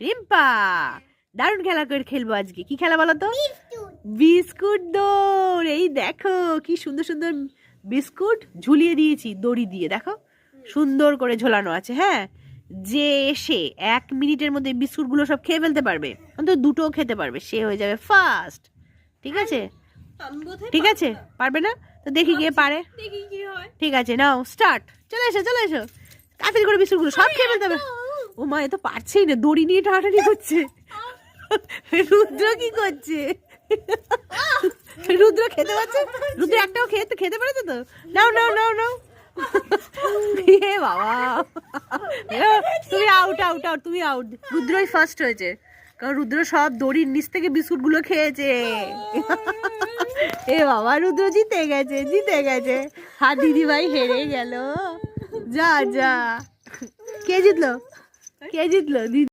রিম্পা দারুণ খেলা করে খেলবো আজকে। কি খেলা বলো তো? বিস্কুট দৌড়। এই দেখো কি সুন্দর সুন্দর বিস্কুট ঝুলিয়ে দিয়েছি দড়ি দিয়ে, দেখো সুন্দর করে ঝোলানো আছে। হ্যাঁ, যে এসে 1 মিনিটের মধ্যে বিস্কুটগুলো সব খেয়ে ফেলতে পারবে, অন্তত দুটো খেতে পারবে, সে হয়ে যাবে ফার্স্ট। ঠিক আছে? ঠিক আছে, পারবে না তো দেখি কে পারে। ঠিক আছে, নাও স্টার্ট। চলে এসো চলে এসো, তাড়াতাড়ি করে বিস্কুটগুলো সব খেয়ে ফেলতে হবে। ও মা, এ তো পারছেই না, দড়ি নিয়ে টানাটানি করছে। রুদ্র কি করছে? রুদ্র খেতে পারছে? রুদ্র একটাও খেতে পেরেছে তো? নাও নাও নাও নাও। এ বাবা, তুমি আউট আউট আউট, তুমি আউট। রুদ্রই ফার্স্ট হয়েছে, কারণ রুদ্র সব দড়ির নিচ থেকে বিস্কুট গুলো খেয়েছে। এ বাবা, রুদ্র জিতে গেছে, জিতে গেছে। আর দিদি ভাই হেরে গেল। যা যা, কে জিতলো? কে জিতলো? দিদি।